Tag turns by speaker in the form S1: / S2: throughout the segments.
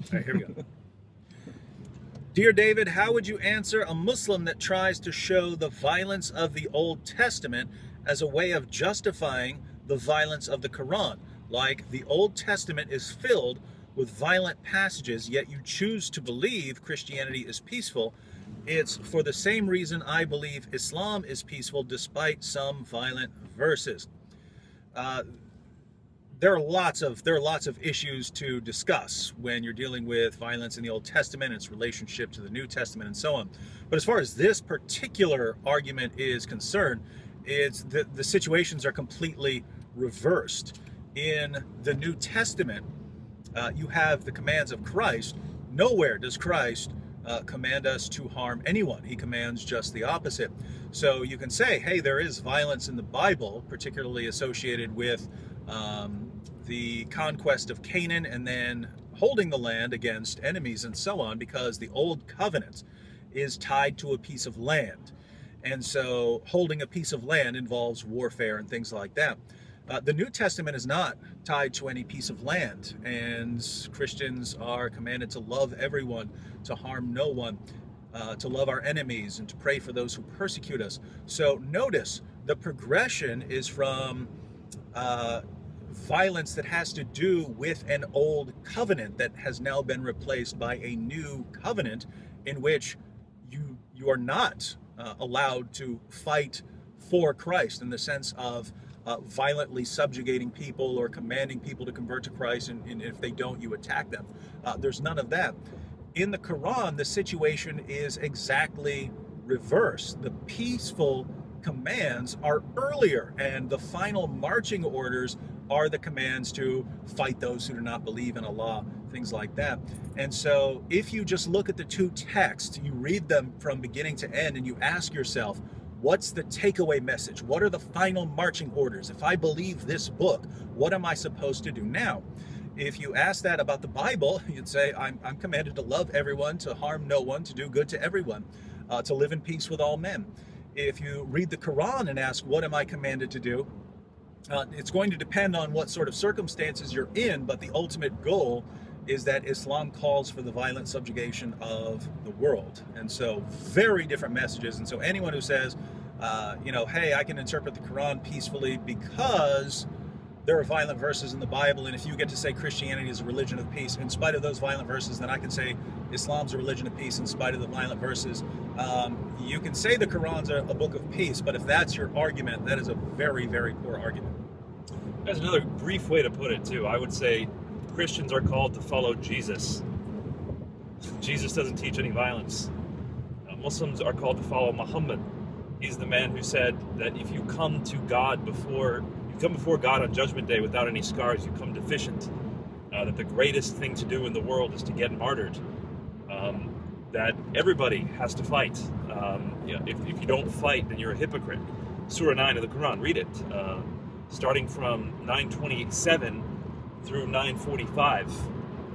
S1: All right, here we go. Dear David, how would you answer a Muslim that tries to show the violence of the Old Testament as a way of justifying the violence of the Quran? Like, the Old Testament is filled with violent passages, yet you choose to believe Christianity is peaceful. It's for the same reason I believe Islam is peaceful despite some violent verses. There are lots of issues to discuss when you're dealing with violence in the Old Testament, its relationship to the New Testament, and so on. But as far as this particular argument is concerned, it's the situations are completely reversed. In the New Testament, you have the commands of Christ. Nowhere does Christ command us to harm anyone. He commands just the opposite. So you can say, hey, there is violence in the Bible, particularly associated with the conquest of Canaan and then holding the land against enemies and so on, because the Old Covenant is tied to a piece of land. And so holding a piece of land involves warfare and things like that. The New Testament is not tied to any piece of land, and Christians are commanded to love everyone, to harm no one, to love our enemies, and to pray for those who persecute us. So notice the progression is from violence that has to do with an old covenant that has now been replaced by a new covenant in which you are not allowed to fight for Christ in the sense of violently subjugating people or commanding people to convert to Christ, and if they don't, you attack them. There's none of that. In the Quran, the situation is exactly reverse. The peaceful commands are earlier, and the final marching orders are the commands to fight those who do not believe in Allah, things like that. And so if you just look at the two texts, you read them from beginning to end, and you ask yourself, what's the takeaway message? What are the final marching orders? If I believe this book, what am I supposed to do now? If you ask that about the Bible, you'd say, I'm commanded to love everyone, to harm no one, to do good to everyone, to live in peace with all men. If you read the Quran and ask, what am I commanded to do? It's going to depend on what sort of circumstances you're in, but the ultimate goal is that Islam calls for the violent subjugation of the world. And so very different messages. And so anyone who says, hey, I can interpret the Quran peacefully because there are violent verses in the Bible, and if you get to say Christianity is a religion of peace in spite of those violent verses, then I can say Islam's a religion of peace in spite of the violent verses. You can say the Quran's a book of peace, but if that's your argument, that is a very, very poor argument.
S2: There's another brief way to put it, too. I would say Christians are called to follow Jesus. Jesus doesn't teach any violence. Muslims are called to follow Muhammad. He's the man who said that if you come to God before God on Judgment Day without any scars, you come deficient. That the greatest thing to do in the world is to get martyred. That everybody has to fight. If you don't fight, then you're a hypocrite. Surah 9 of the Quran, read it. Starting from 927 through 945.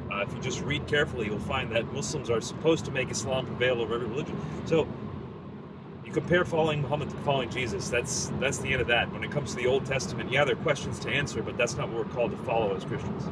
S2: If you just read carefully, you'll find that Muslims are supposed to make Islam prevail over every religion. So you compare following Muhammad to following Jesus. That's the end of that. When it comes to the Old Testament, yeah, there are questions to answer, but that's not what we're called to follow as Christians.